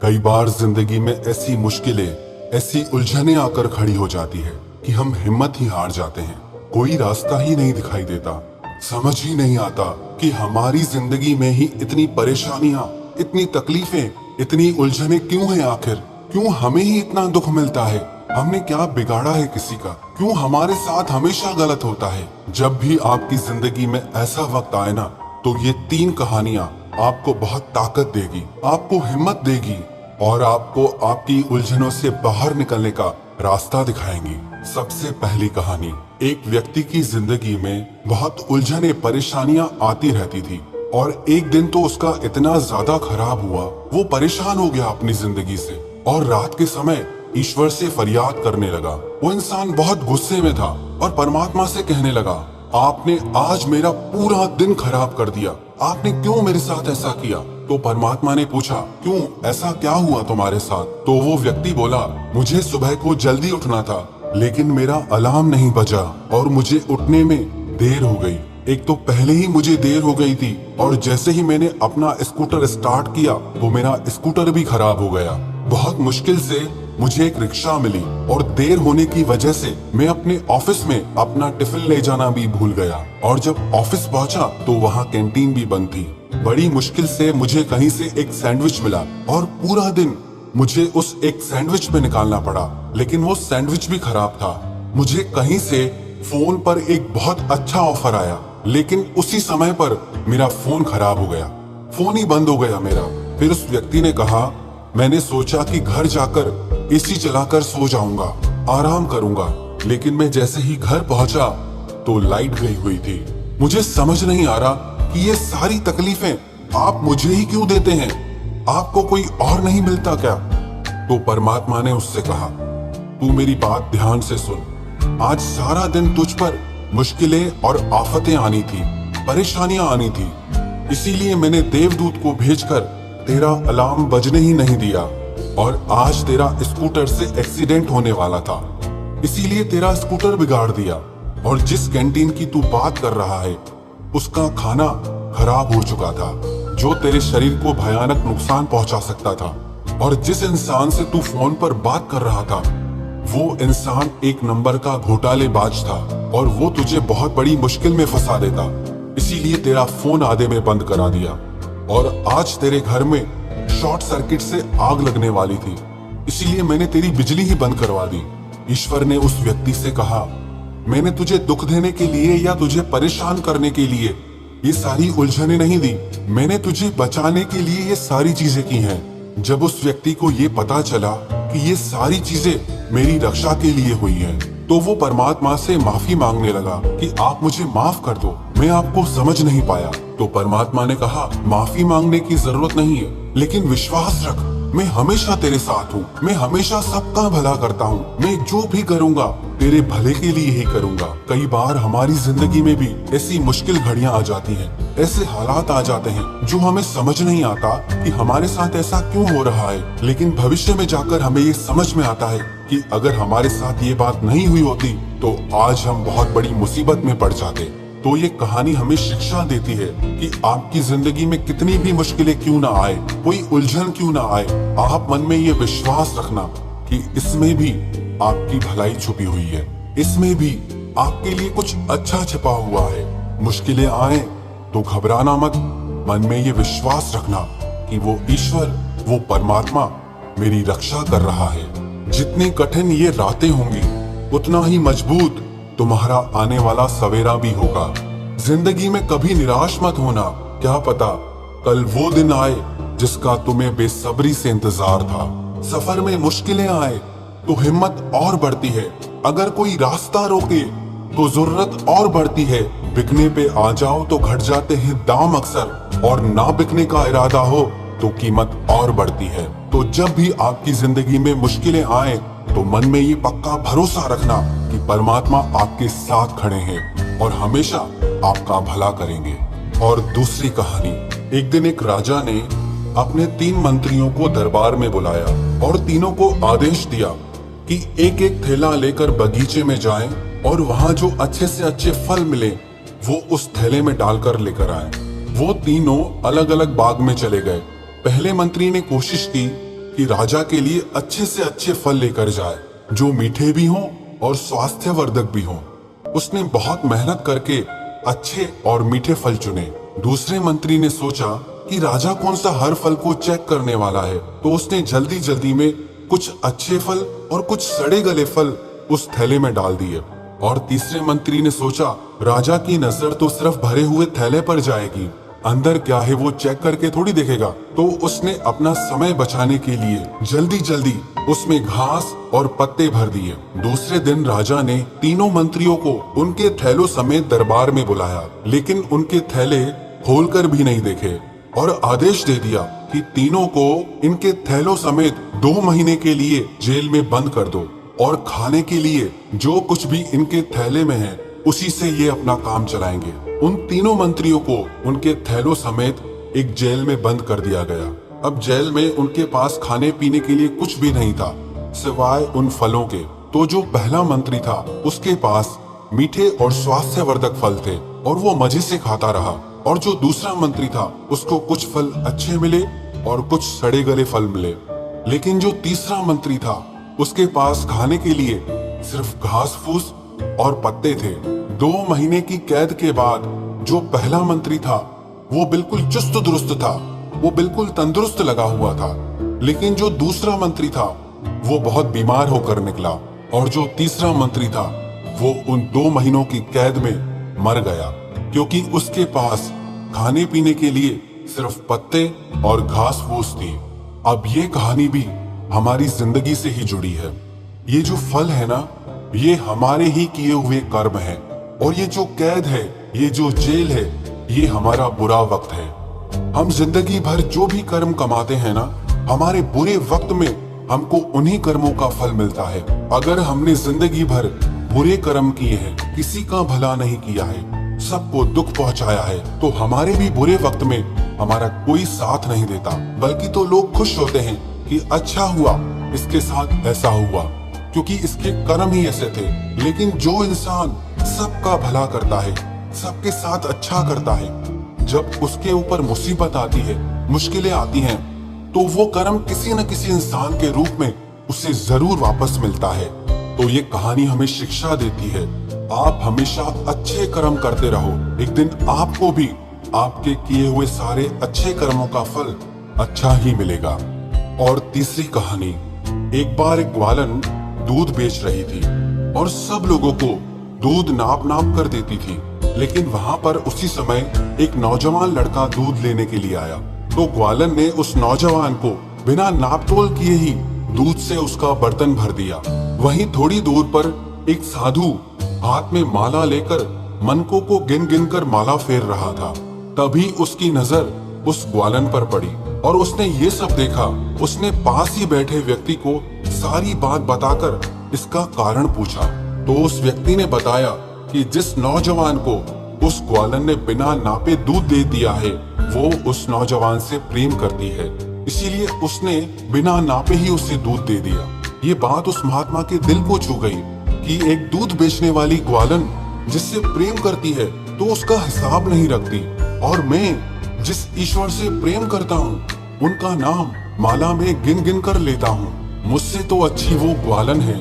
कई बार जिंदगी में ऐसी मुश्किलें, ऐसी उलझनें आकर खड़ी हो जाती है कि हम हिम्मत ही हार जाते हैं। कोई रास्ता ही नहीं दिखाई देता, समझ ही नहीं आता कि हमारी जिंदगी में ही इतनी परेशानियां, इतनी तकलीफें, इतनी उलझनें क्यों हैं आखिर? क्यों हमें ही इतना दुख मिलता है? हमने क्या बिगाड़ा है किसी का? क्यों हमारे साथ हमेशा गलत होता है? जब भी आपकी जिंदगी में ऐसा वक्त आए ना, तो ये 3 कहानियां आपको बहुत ताकत देगी, आपको हिम्मत देगी और आपको आपकी उलझनों से बाहर निकलने का रास्ता दिखाएंगी। सबसे पहली कहानी, एक व्यक्ति की जिंदगी में बहुत उलझने, परेशानियां आती रहती थी और एक दिन तो उसका इतना ज्यादा खराब हुआ, वो परेशान हो गया अपनी जिंदगी से और रात के समय ईश्वर से फरियाद करने लगा। वो इंसान बहुत गुस्से में था और परमात्मा से कहने लगा, आपने आज मेरा पूरा दिन खराब कर दिया, आपने क्यों मेरे साथ ऐसा किया? तो परमात्मा ने पूछा, क्यों, ऐसा क्या हुआ तुम्हारे साथ? तो वो व्यक्ति बोला, मुझे सुबह को जल्दी उठना था लेकिन मेरा अलार्म नहीं बजा और मुझे उठने में देर हो गई। एक तो पहले ही मुझे देर हो गई थी और जैसे ही मैंने अपना स्कूटर स्टार्ट किया वो मेरा स्कूटर भी खराब हो गया। बहुत मुश्किल से मुझे एक रिक्शा मिली और देर होने की वजह से मैं अपने ऑफिस में अपना टिफिन ले जाना भी भूल गया और जब ऑफिस पहुंचा तो वहाँ कैंटीन भी बंद थी। बड़ी मुश्किल से मुझे कहीं से एक सैंडविच मिला और पूरा दिन मुझे उस एक सैंडविच पे निकालना पड़ा, लेकिन वो सैंडविच भी खराब था। मुझे कहीं से फोन पर एक बहुत अच्छा ऑफर आया, लेकिन उसी समय पर मेरा फोन खराब हो गया, फोन ही बंद हो गया मेरा। फिर उस व्यक्ति ने कहा, मैंने सोचा कि घर जाकर एसी चलाकर सो जाऊंगा, आराम करूंगा, लेकिन मैं जैसे ही घर पहुंचा तो लाइट गई हुई थी। मुझे समझ नहीं आ रहा कि ये सारी तकलीफें आप मुझे ही क्यों देते हैं? आपको कोई और नहीं मिलता क्या? तो परमात्मा ने उससे कहा, तू मेरी बात ध्यान से सुन, आज सारा दिन तुझ पर मुश्किलें और आफतें आनी थी, परेशानियां आनी थी, इसीलिए मैंने देवदूत को भेजकर तेरा अलार्म बजने ही नहीं दिया और आज तेरा स्कूटर से एक्सीडेंट होने वाला था, इसीलिए तेरा स्कूटर बिगाड़ दिया और जिस कैंटीन की तू बात कर रहा है उसका खाना खराब हो चुका था जो तेरे शरीर को भयानक नुकसान पहुंचा सकता था और जिस इंसान से तू फोन पर बात कर रहा था वो इंसान एक नंबर का घोटालेबाज था और वो तुझे बहुत बड़ी मुश्किल में फंसा देता, इसीलिए तेरा फोन आधे में बंद करा दिया और आज तेरे घर में शॉर्ट सर्किट से आग लगने वाली थी, इसीलिए मैंने तेरी बिजली ही बंद करवा दी। ईश्वर ने उस व्यक्ति से कहा, मैंने तुझे दुख देने के लिए या तुझे परेशान करने के लिए ये सारी उलझनें नहीं दी, मैंने तुझे बचाने के लिए ये सारी चीजें की हैं। जब उस व्यक्ति को ये पता चला कि ये सारी चीजें मेरी रक्षा के लिए हुई हैं, तो वो परमात्मा से माफी मांगने लगा कि आप मुझे माफ कर दो, मैं आपको समझ नहीं पाया। तो परमात्मा ने कहा, माफी मांगने की जरूरत नहीं है, लेकिन विश्वास रख, मैं हमेशा तेरे साथ हूँ, मैं हमेशा सबका भला करता हूँ, मैं जो भी करूँगा तेरे भले के लिए ही करूँगा। कई बार हमारी जिंदगी में भी ऐसी मुश्किल घड़ियां आ जाती हैं, ऐसे हालात आ जाते हैं जो हमें समझ नहीं आता कि हमारे साथ ऐसा क्यों हो रहा है, लेकिन भविष्य में जाकर हमें ये समझ में आता है कि अगर हमारे साथ ये बात नहीं हुई होती तो आज हम बहुत बड़ी मुसीबत में पड़ जाते। तो ये कहानी हमें शिक्षा देती है कि आपकी जिंदगी में कितनी भी मुश्किलें क्यों ना आए, कोई उलझन क्यों ना आए, आप मन में ये विश्वास रखना कि इसमें भी आपकी भलाई छुपी हुई है, इसमें भी आपके लिए कुछ अच्छा छिपा हुआ है। मुश्किलें आए तो घबराना मत, मन में ये विश्वास रखना कि वो ईश्वर, वो परमात्मा मेरी रक्षा कर रहा है। जितनी कठिन ये रातें होंगी उतना ही मजबूत तुम्हारा आने वाला सवेरा भी होगा। जिंदगी में कभी निराश मत होना, क्या पता कल वो दिन आए जिसका तुम्हें बेसब्री से इंतजार था। सफर में मुश्किलें आए तो हिम्मत और बढ़ती है, अगर कोई रास्ता रोके तो जरूरत और बढ़ती है, बिकने पे आ जाओ तो घट जाते हैं दाम अक्सर और ना बिकने का इरादा हो तो कीमत और बढ़ती है। तो जब भी आपकी जिंदगी में मुश्किलें आए तो मन में ये पक्का भरोसा रखना कि परमात्मा आपके साथ खड़े हैं और हमेशा आपका भला करेंगे। और दूसरी कहानी, एक दिन एक राजा ने अपने 3 मंत्रियों को दरबार में बुलाया और तीनों को आदेश दिया कि एक एक थैला लेकर बगीचे में जाएं और वहां जो अच्छे से अच्छे फल मिले वो उस थैले में डालकर लेकर आए। वो तीनों अलग अलग बाग में चले गए। पहले मंत्री ने कोशिश की कि राजा के लिए अच्छे से अच्छे फल लेकर जाए जो मीठे भी हों और स्वास्थ्यवर्धक भी हों। उसने बहुत मेहनत करके अच्छे और मीठे फल चुने। दूसरे मंत्री ने सोचा कि राजा कौन सा हर फल को चेक करने वाला है, तो उसने जल्दी जल्दी में कुछ अच्छे फल और कुछ सड़े गले फल उस थैले में डाल दिए। और तीसरे मंत्री ने सोचा राजा की नजर तो सिर्फ भरे हुए थैले पर जाएगी, अंदर क्या है वो चेक करके थोड़ी देखेगा। तो उसने अपना समय बचाने के लिए जल्दी जल्दी उसमें घास और पत्ते भर दिए। दूसरे दिन राजा ने तीनों मंत्रियों को उनके थैलों समेत दरबार में बुलाया, लेकिन उनके थैले खोलकर भी नहीं देखे और आदेश दे दिया कि तीनों को इनके थैलों समेत 2 महीने के लिए जेल में बंद कर दो और खाने के लिए जो कुछ भी इनके थैले में है उसी से ये अपना काम चलाएंगे। उन तीनों मंत्रियों को उनके थैलों समेत एक जेल में बंद कर दिया गया। अब जेल में उनके पास खाने पीने के लिए कुछ भी नहीं था सिवाय उन फलों के। तो जो पहला मंत्री था उसके पास मीठे और स्वास्थ्यवर्धक फल थे और वो मजे से खाता रहा, और जो दूसरा मंत्री था उसको कुछ फल अच्छे मिले और कुछ सड़े गले फल मिले। लेकिन जो तीसरा मंत्री था उसके पास खाने के लिए सिर्फ घास फूस और पत्ते थे। 2 महीने की कैद के बाद जो पहला मंत्री था वो बिल्कुल चुस्त दुरुस्त था, वो बिल्कुल तंदुरुस्त लगा हुआ था। लेकिन जो दूसरा मंत्री था वो बहुत बीमार होकर निकला, और जो तीसरा मंत्री था वो उन 2 महीनों की कैद में मर गया, क्योंकि उसके पास खाने पीने के लिए सिर्फ पत्ते और घास फूस थी। अब ये कहानी भी हमारी जिंदगी से ही जुड़ी है। ये जो फल है ना, ये हमारे ही किए हुए कर्म है, और ये जो कैद है, ये जो जेल है, ये हमारा बुरा वक्त है। हम जिंदगी भर जो भी कर्म कमाते हैं ना, हमारे बुरे वक्त में हमको उन्हीं कर्मों का फल मिलता है। अगर हमने जिंदगी भर बुरे कर्म किए हैं, किसी का भला नहीं किया है, सबको दुख पहुंचाया है, तो हमारे भी बुरे वक्त में हमारा कोई साथ नहीं देता, बल्कि तो लोग खुश होते हैं कि अच्छा हुआ इसके साथ ऐसा हुआ, क्योंकि इसके कर्म ही ऐसे थे। लेकिन जो इंसान सबका भला करता है, सबके साथ अच्छा करता है, जब उसके ऊपर मुसीबत आती है, मुश्किलें आती हैं, तो वो कर्म किसी न किसी इंसान के रूप में उसे जरूर वापस मिलता है। तो ये कहानी हमें शिक्षा देती है, आप हमेशा अच्छे कर्म करते रहो, एक दिन आपको भी आपके किए हुए सारे अच्छे कर्मों का फल अच्छा ही मिलेगा। और तीसरी कहानी, एक बार एक ग्वालन दूध बेच रही थी और सब लोगों को दूध नाप नाप कर देती थी। लेकिन वहां पर उसी समय एक नौजवान लड़का दूध लेने के लिए आया, तो ग्वालन ने उस नौजवान को बिना नापतोल किए ही दूध से उसका बर्तन भर दिया। वहीं थोड़ी दूर पर एक साधु हाथ में माला लेकर मनकों को गिन गिन कर माला फेर रहा था। तभी उसकी नजर उस ग्वालन पर पड़ी और उसने ये सब देखा। उसने पास ही बैठे व्यक्ति को सारी बात बताकर इसका कारण पूछा, तो उस व्यक्ति ने बताया कि जिस नौजवान को उस ग्वालन ने बिना नापे दूध दे दिया है, वो उस नौजवान से प्रेम करती है, इसीलिए उसने बिना नापे ही उसे दूध दे दिया। ये बात उस महात्मा के दिल को छू गई कि एक दूध बेचने वाली ग्वालन जिससे प्रेम करती है तो उसका हिसाब नहीं रखती, और मैं जिस ईश्वर से प्रेम करता हूँ उनका नाम माला में गिन गिन कर लेता हूँ, मुझसे तो अच्छी वो ग्वालन है।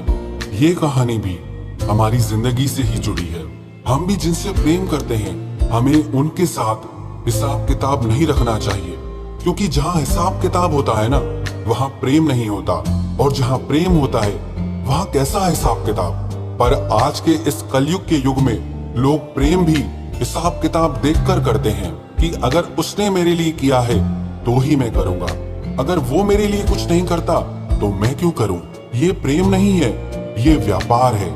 ये कहानी भी हमारी जिंदगी से ही जुड़ी है। हम भी जिनसे प्रेम करते हैं, हमें उनके साथ हिसाब किताब नहीं रखना चाहिए, क्योंकि जहाँ हिसाब किताब होता है ना, वहाँ प्रेम नहीं होता, और जहाँ प्रेम होता है वहाँ कैसा हिसाब किताब। पर आज के इस कलयुग के युग में लोग प्रेम भी हिसाब किताब देखकर करते हैं कि अगर उसने मेरे लिए किया है तो ही मैं करूँगा, अगर वो मेरे लिए कुछ नहीं करता तो मैं क्यों करूँ। ये प्रेम नहीं है, ये व्यापार है।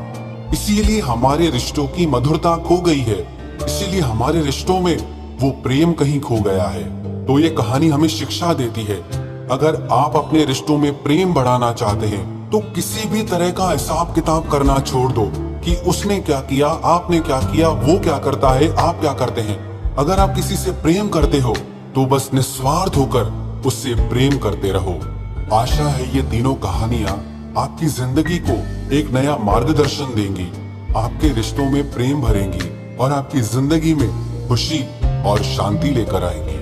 इसीलिए हमारे रिश्तों की मधुरता खो गई है, इसीलिए हमारे रिश्तों में वो प्रेम कहीं खो गया है। तो ये कहानी हमें शिक्षा देती है, अगर आप अपने रिश्तों में प्रेम बढ़ाना चाहते हैं तो किसी भी तरह का हिसाब किताब करना छोड़ दो कि उसने क्या किया, आपने क्या किया, वो क्या करता है, आप क्या करते हैं। अगर आप किसी से प्रेम करते हो तो बस निस्वार्थ होकर उससे प्रेम करते रहो। आशा है ये तीनों कहानियां आपकी जिंदगी को एक नया मार्गदर्शन देंगी, आपके रिश्तों में प्रेम भरेंगी और आपकी जिंदगी में खुशी और शांति लेकर आएंगी।